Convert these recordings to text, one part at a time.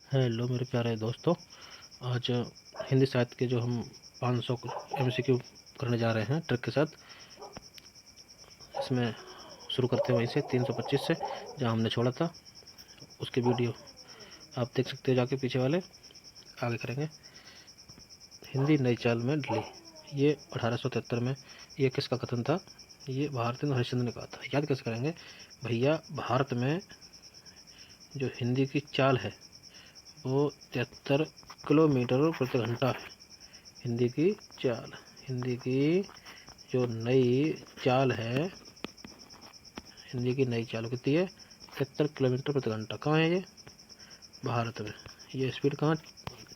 Hello मेरे प्यारे दोस्तों। आज हिंदी साहित्य के जो हम 500 MCQ करने जा रहे हैं ट्रिक के साथ। इसमें शुरू करते हैं वहीं से 325 से जहां हमने छोड़ा था। उसकी वीडियो आप देख सकते हो जाके पीछे वाले। आगे करेंगे। हिंदी नई चाल में ढली, ये 1873 में। ये किसका कथन था? ये भारतेंदु हरिश्चंद्र ने कहा था। याद कैसे करेंगे भैया? भारत में जो हिंदी की चाल है वो 73 किलोमीटर प्रति घंटा है। हिंदी की चाल, हिंदी की जो नई चाल है, हिंदी की नई चाल कितनी है? 73 किलोमीटर प्रति घंटा। कहाँ है ये? भारत में। ये स्पीड कहाँ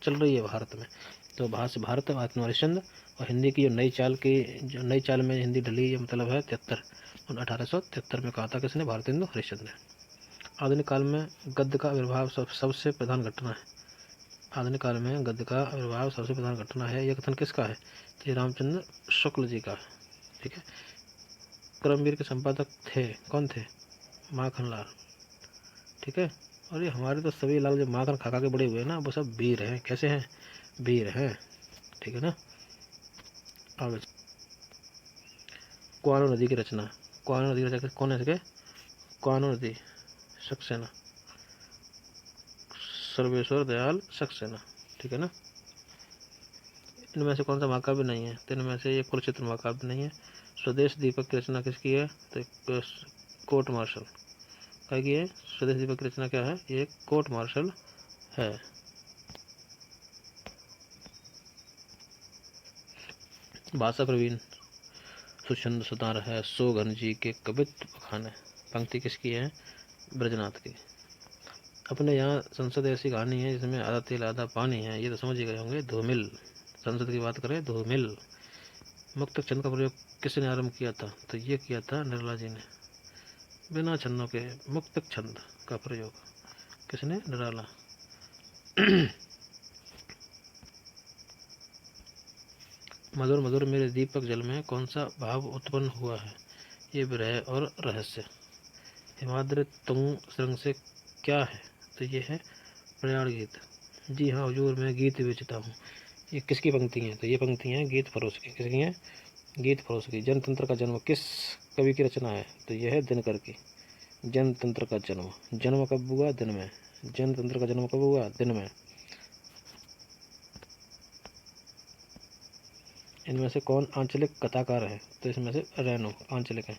चल रही है? भारत में। तो भारत से भारत हरिश्चंद्र। और हिंदी की जो नई चाल में हिंदी ढली, ये मतलब है 73। और 1873 में कहा था किसने? भारतेंदु हरिश्चंद्र ने। आधुनिक काल में गद्य का आविर्भाव सबसे प्रधान घटना है। आधुनिक काल में गद्य का आविर्भाव सबसे प्रधान घटना है। यह कथन किसका है? श्री रामचंद्र शुक्ल जी का है। ठीक है। कर्मवीर के संपादक थे, कौन थे? माखन लाल। ठीक है। और ये हमारे तो सभी लाल जो माखन खा खा के बड़े हुए ना, वो सब वीर हैं। कैसे हैं? वीर हैं। ठीक है ना। आगे कुआनो नदी की रचना। कुआनो नदी की रचना कौन है? कुआनो नदी सक्सेना, सर्वेश्वर दयाल सक्सेना। ठीक है ना। इनमें से कौन सा महाकाव्य नहीं है? तो इनमें से ये कुरुक्षेत्र महाकाव्य नहीं है। स्वदेश दीपक की रचना किसकी है? तो कोर्ट मार्शल का की है। स्वदेश दीपक की रचना क्या है? ये कोर्ट मार्शल है। भाषा प्रवीण सुछंद सुधार है। सोगन जी के कवित्व बखान है। पंक्ति किसकी है? ब्रजनाथ की। अपने यहाँ संसद ऐसी कहानी है जिसमें आधा तेल आधा पानी है। ये तो समझ ही गए होंगे। धूमिल। संसद की बात करें, धूमिल। मुक्तक छंद का प्रयोग किसने आरंभ किया था? तो ये किया था निर्मला जी ने। बिना छंदों के मुक्तक छंद का प्रयोग किसने? निराला। मधुर मधुर मेरे दीपक जल में कौन सा भाव उत्पन्न हुआ है? ये विरह और रहस्य। हिमाद्रि तुंग श्रृंग से क्या है? तो ये है प्रयाण गीत। जी हाँ हुजूर, मैं गीत बेचता हूँ। ये किसकी पंक्ति है? तो ये पंक्ति है गीत फरोश की। किसकी है? गीत फरोश की। जनतंत्र का जन्म किस कवि की रचना है? तो यह है दिनकर की। जनतंत्र का जन्म, जन्म कब हुआ? दिन में। जनतंत्र का जन्म कब हुआ? दिन में। इनमें से कौन आंचलिक कथाकार है? तो इसमें से रैनो आंचलिक है।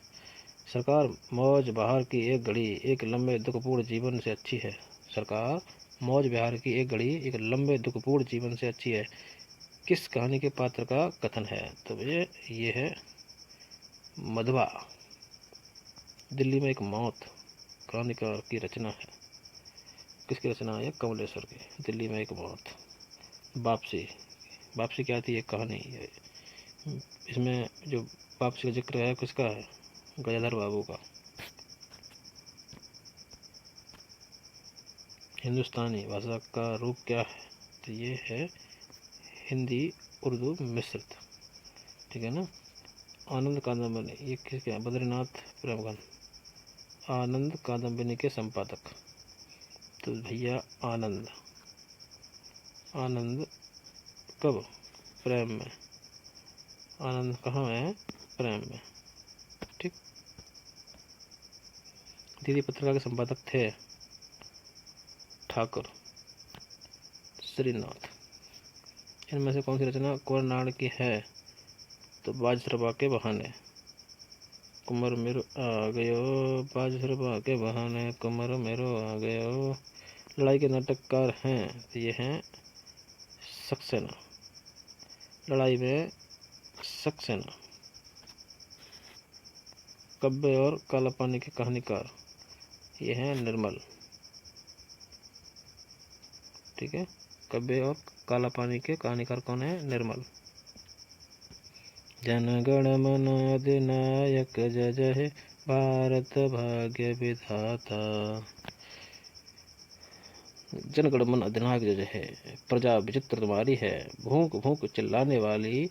सरकार मौज बहार की एक घड़ी एक लंबे दुखपूर्ण जीवन से अच्छी है। सरकार मौज बिहार की एक घड़ी एक लंबे दुखपूर्ण जीवन से अच्छी है। किस कहानी के पात्र का कथन है? तो ये है मधुआ। दिल्ली में एक मौत क्रांतिकार की रचना है। किसकी रचना है? कमलेश्वर की। दिल्ली में एक मौत। वापसी। वापसी क्या थी? एक कहानी। इसमें जो वापसी का जिक्र है किसका है? गजाधर बाबू का। हिंदुस्तानी भाषा का रूप क्या है? तो ये है हिंदी उर्दू मिश्रित। ठीक है ना। आनंद कादम्बिनी, ये किसके? बद्रीनाथ प्रेमगन। आनंद कादम्बिनी के संपादक। तो भैया आनंद। आनंद कब? प्रेम में। आनंद कहाँ है? प्रेम में। ठीक। दीदी पत्रिका के संपादक थे ठाकुर श्रीनाथ। इनमें से कौन सी रचना कोरनाड की है? तो बाजरबा के बहाने। कुमर मेरो आ गयो, बाजरबा के बहाने कुमर मेरो आ गयो। लड़ाई के नाटककार हैं तो ये हैं सक्सेना। लड़ाई में सक्सेना। कब्बे और काला पानी के कहानीकार ये हैं निर्मल। ठीक है। कब्बे और काला पानी के कहानीकार कौन है? निर्मल। जनगण मन अधिनायक जय जय भारत भाग्य विधाता। जनगण मन अधिनायक जय जय, प्रजा विचित्र तुम्हारी है, भूख भूख चिल्लाने वाली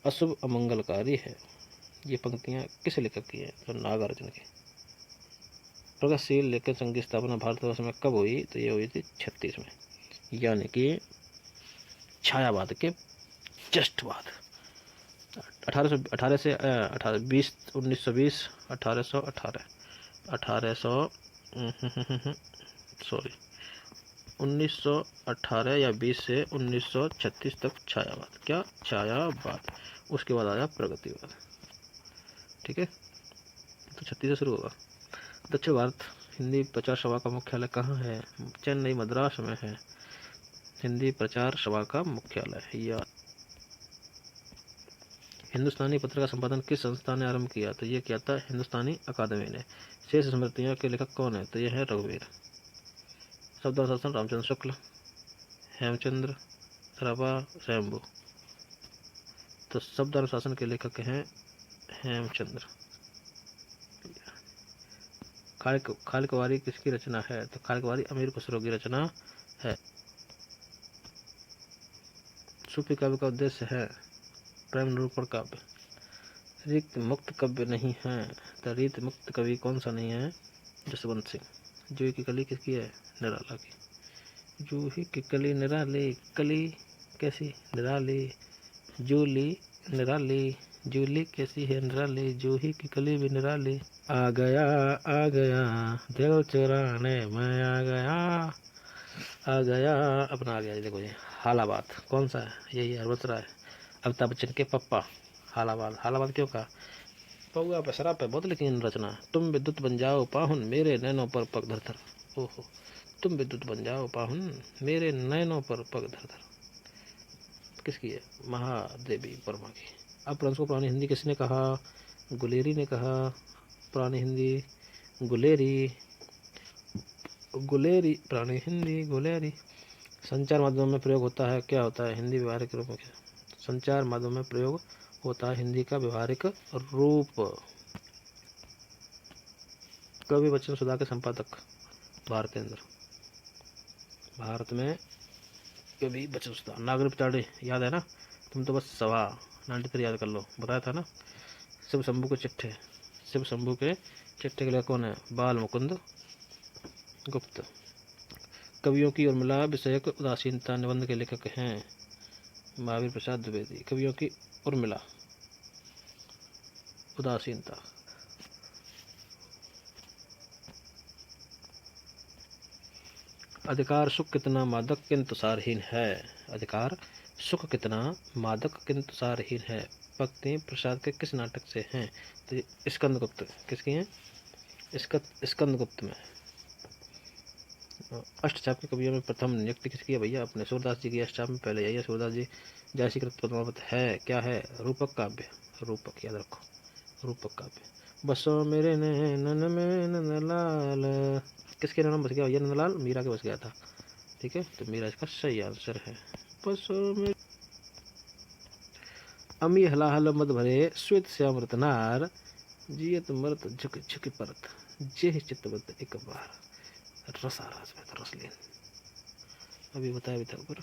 अशुभ अमंगलकारी है। ये पंक्तियां किस लेखक की है? तो नागार्जुन की। प्रगतिशील लेखन संघ की स्थापना भारतवर्ष में कब हुई? तो ये हुई थी 36 में। यानी कि छायावाद के जस्ट बाद 1818 से 1820 1920 1818 सॉरी 1918 या 20 से 1936 तक छायावाद। क्या? छायावाद। उसके बाद आया प्रगतिवाद। ठीक है, तो 36 से शुरू होगा। दक्षिण भारत हिंदी प्रचार सभा का मुख्यालय कहाँ है? चेन्नई मद्रास में है हिंदी प्रचार सभा का मुख्यालय। या हिंदुस्तानी पत्र का संपादन किस संस्था ने आरंभ किया? तो ये किया था हिंदुस्तानी अकादमी ने। शेष स्मृतियों के लेखक कौन है? तो ये है रघुवीर। शब्दानुशासन रामचंद्र शुक्ल, हेमचंद्र, रवा, स्वयंभू। तो शब्दानुशासन के लेखक हैं हेमचंद्र। खालिकवारी किसकी रचना है? तो खालिकवारी अमीर खुसरो की रचना है। सूफी काव्य का उद्देश्य है प्रेम निरूपण काव्य। रीत मुक्त काव्य नहीं है। तो रीत मुक्त कवि कौन सा नहीं है? जसवंत सिंह। जूही की कली किसकी है? निराला की। जूही की कली निराली, कली कैसी निराली, जूली निराली, जूली कैसी है निराली, जूही की कली भी निराली। आ गया दिल चुराने मैं आ गया अपना आ गया। देखो ये हालाबाद कौन सा है? यही है अरबत्रा है, अमिताभ बच्चन के पप्पा। हालाबाद। हालाबाद क्यों कहा? पौआ पे शराब पे बहुत लिखी रचना। तुम विद्युत बन जाओ पाहुन मेरे नैनों पर पग धर धर। ओहो, तुम विद्युत बन जाओ पाहुन मेरे नैनों पर पग धर धर। किसकी है? महादेवी वर्मा की। अपभ्रंश को पुरानी हिंदी किसने कहा? गुलेरी ने कहा। पुरानी हिंदी गुलेरी, गुलेरी पुरानी हिंदी गुलेरी। संचार माध्यम में प्रयोग होता है, क्या होता है? हिंदी व्यवहारिक रूप में। संचार माध्यम में प्रयोग होता है हिंदी का व्यवहारिक रूप। कवि वचन सुधा के संपादक भारतेंद्र। भारत में कवि वचन सुधा। नागरिक पिटाड़े याद है ना? तुम तो बस सभा 93 याद कर लो, बताया था ना। शिव शंभू के चिट्ठे। शिव शंभू के चिट्ठे के लिए कौन है? बाल मुकुंद गुप्त। कवियों की उर्मिला विषयक उदासीनता निबंध के लेखक हैं महावीर प्रसाद द्विवेदी। कवियों की उर्मिला उदासीनता। अधिकार सुख कितना मादक किंतु सारहीन है। अधिकार सुख कितना मादक किंतु सारहीन है। पंक्ति प्रसाद के किस नाटक से हैं? तो स्कंदगुप्त। किसकी हैं? स्कंदगुप्त में। अष्टचाप के कवियों में प्रथम नियुक्ति किसकी है भैया? अपने सूरदास जी की अष्टचाप में पहले यही है। सूरदास जी जयशीकृत पद्मावत है। क्या है? रूपक काव्य। रूपक याद रखो, रूपक काव्य। बसो मेरे नैनन में नंदलाल। किसके नैनन बस गया भैया? नंदलाल मीरा के बस गया था। ठीक है, तो मीरा इसका सही आंसर है। बसो मेरे अमी हलाहल मद भरे श्वेत श्यामृत नार, जियत मरत झुक झुक परत, जेह चित्तवत एक बार, रसारास में तो रसलीन। अभी बताया भी था ऊपर।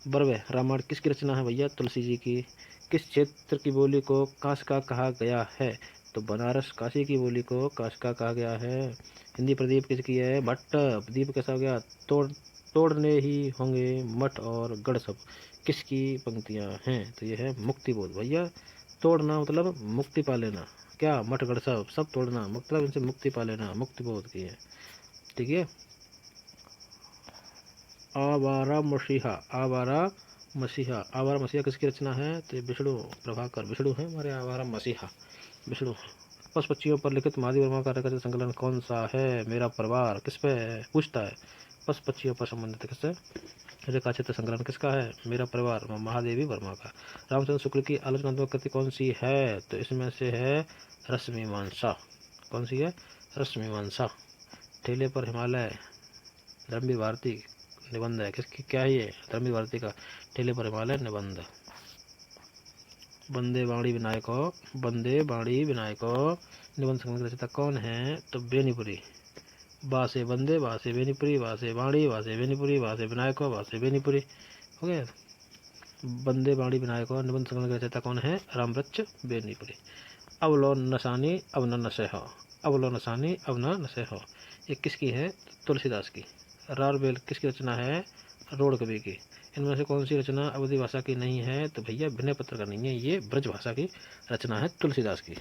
बरवे रामायण किसकी रचना है भैया? तुलसी जी की। किस क्षेत्र की बोली को काशिका कहा गया है? तो बनारस काशी की बोली को काशिका कहा गया है। हिंदी प्रदीप किसकी है? भट्ट। प्रदीप कैसा हो गया? तोड़ने ही होंगे मठ और गढ़ सब। किसकी पंक्तियां हैं? तो ये है मुक्तिबोध भैया। तोड़ना मतलब मुक्ति पा लेना। क्या? मठ गढ़ सब तोड़ना मतलब इनसे मुक्ति पा लेना, मुक्तिबोध की है। ठीक है। आवारा मसीहा। आवारा मसीहा। आवारा मसीहा किसकी रचना है? तो विष्णु प्रभाकर। विष्णु है हमारे आवारा मसीहा, विष्णु है। पशु पक्षियों पर लिखित महादेव वर्मा का रेखाचित्र संकलन कौन सा है? मेरा परिवार। किस पे पूछता है? पशु पक्षियों पर संबंधित किससे रेखाचित्र संकलन किसका है? मेरा परिवार, महादेवी वर्मा का। रामचंद्र शुक्ल की आलोचनात्मक कृति कौन सी है? तो इसमें से है रसमीमांसा। कौन सी है? रसमीमांसा। ठेले पर हिमालय धर्मवीर भारती निबंध है। किसकी? क्या है ये? धर्मवीर भारती का ठेले पर हिमालय निबंध। बंदे बाणी विनायको, बंदे बाणी विनायको निबंध संकलन रचयिता कौन है? तो बेनीपुरी। बासे बंदे, बासे बेनीपुरी, बासे बाणी, बासे बेनीपुरी, बासे विनायको, बासे बेनीपुरी। हो गया। बंदे बाणी विनायको निबंध संकलन रचयिता कौन है? रामवृक्ष बेनीपुरी। अवलो नसानी अब न नशे हो। अवलो नसानी अब न नशे हो। ये किसकी है? तुलसीदास की। रारवेल किसकी रचना है? रोड कवि की। इनमें से कौन सी रचना अवधी भाषा की नहीं है? तो भैया विनय पत्र का नहीं है, ये ब्रज भाषा की रचना है तुलसीदास की।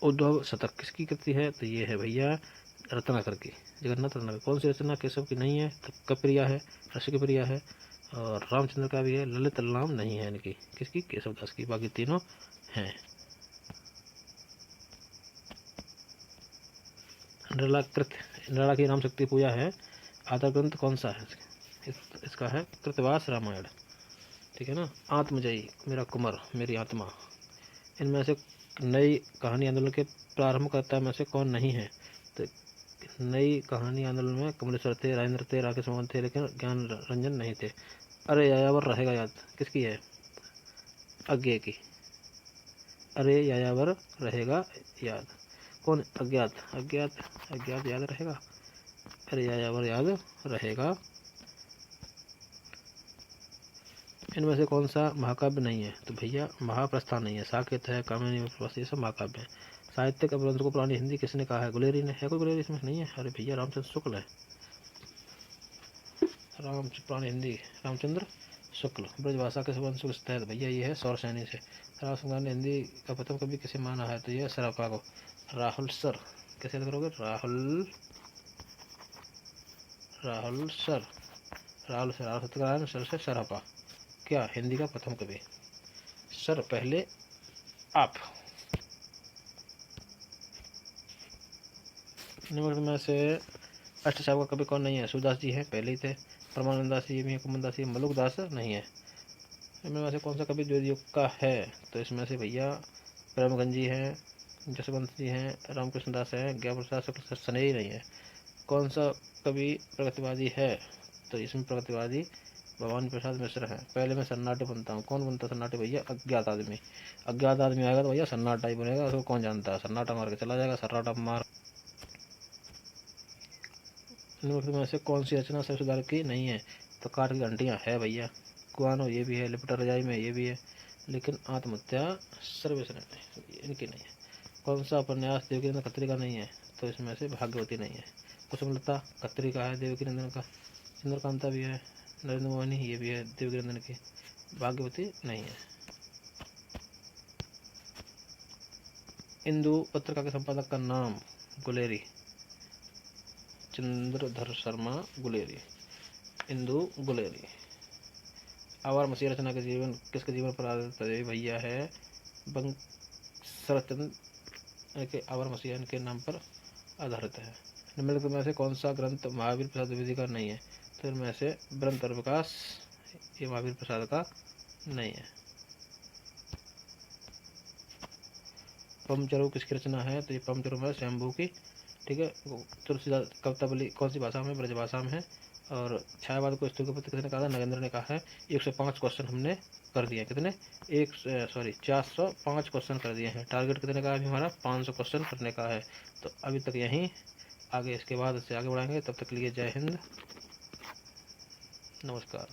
उद्धव शतक किसकी कृति है? तो ये है भैया रत्नाकर की, जगन्नाथ रत्नाकर। कौन सी रचना केशव की नहीं है? तो कप्रिया है, रसिकप्रिया है, और रामचंद्र का भी है। ललित नाम नहीं है इनकी, किसकी? केशवदास की। बाकी तीनों हैं। नृला की राम शक्ति पूजा है। आधार ग्रंथ कौन सा है? इसका है कृतवास रामायण, ठीक है ना। आत्मजयी, मेरा कुंवर, मेरी आत्मा। इनमें से नई कहानी आंदोलन के प्रारंभकर्ता में से कौन नहीं है? तो नई कहानी आंदोलन में कमलेश्वर थे, राजेंद्र थे, राकेश मोहन थे, लेकिन ज्ञान रंजन नहीं थे। अरे यायावर रहेगा याद किसकी है? अज्ञे की। अरे यायावर रहेगा याद। कौन? अज्ञात। अज्ञात अज्ञात याद रहेगा। अरे यायावर याद रहेगा। इनमें से कौन सा महाकाव्य नहीं है? तो भैया महाप्रस्थान नहीं है। साकेत है, कामिनी, ये सब महाकाव्य है। साहित्यिक अपभ्रंश को पुरानी हिंदी किसने कहा है? गुलेरी ने। है कोई गुलेरी इसमें? नहीं है। अरे भैया रामचंद्र शुक्ल है। पुरानी हिंदी रामचंद्र शुक्ल। ब्रजभाषा के संबंध से स्थित है? भैया ये है सौर सैनी से। राव संगार ने हिंदी का प्रथम कवि किसे माना है? तो यह सराफा को। राहुल सर कैसे याद करोगे? Rahul sir. Rahul sir sir से सराफा क्या? हिंदी का प्रथम कवि। सर पहले आप। निम्न में से अष्टचाप का कवि कौन नहीं है? सूरदास जी हैं, पहले ही थे। परमानंद दास जी भी हैं, कुमन दास जी, मलुक दास नहीं है। इनमें से कौन सा कवि द्विज युग का है? तो इसमें से भैया प्रेमगंज जी हैं, जसवंत जी हैं, रामकृष्ण दास हैं, ज्ञान प्रसाद शुक्ल सनेही नहीं है। कौन सा कवि प्रगतिवादी है? तो इसमें प्रगतिवादी भवानी प्रसाद मिश्र है। पहले मैं सन्नाटे बनता हूँ। कौन बनता सन्नाटे? भैया अज्ञात आदमी। अज्ञात आदमी आएगा तो भैया सन्नाटा ही बनेगा, उसको कौन जानता है? सन्नाटा मार के चला जाएगा, सर्राटा मार। निम्नलिखित में से कौन सी रचना सबसे सुधार की नहीं है? तो काठ की घंटियाँ है भैया। कुआनो ये भी है, लिपटा रजाई में ये भी है, लेकिन आत्महत्या सर्विस इनकी नहीं है। कौन सा उपन्यास देवकीनंदन खत्री का नहीं है? तो इसमें से भाग्यवती नहीं है। कुसुमलता खत्री का है, देवकीनंदन का। चंद्रकांता भी है, नरेंद्र मोहनी ये भी है देवकीनंदन की। भाग्यवती नहीं है। इंदु पत्रिका के संपादक का नाम? गुलेरी, चंद्रधर शर्मा गुलेरी। इंदु गुलेरी। आवार मसीह रचना के जीवन किसके जीवन पर आधारित है? भैया है बंसरचंद के आवार मसीह के नाम पर आधारित है। निम्नलिखित में से कौन सा ग्रंथ महावीर प्रसाद द्विवेदी का नहीं है? तो इनमें से ब्रह्म विकास ये महावीर प्रसाद का नहीं है। पमचरू किसकी रचना है? तो ये पमचरू है शंभू की, ठीक है। तुलसीदास कवितावली कौन सी भाषा में? ब्रज भाषा में है। और छायावाद को स्तूप किसने कहा था? नगेंद्र ने कहा है। 105 क्वेश्चन हमने कर दिए। कितने? 405 क्वेश्चन कर दिए हैं। टारगेट कितने का अभी हमारा? 500 क्वेश्चन करने का है। तो अभी तक यहीं, आगे इसके बाद से आगे बढ़ाएंगे। तब तक लिए जय हिंद, नमस्कार।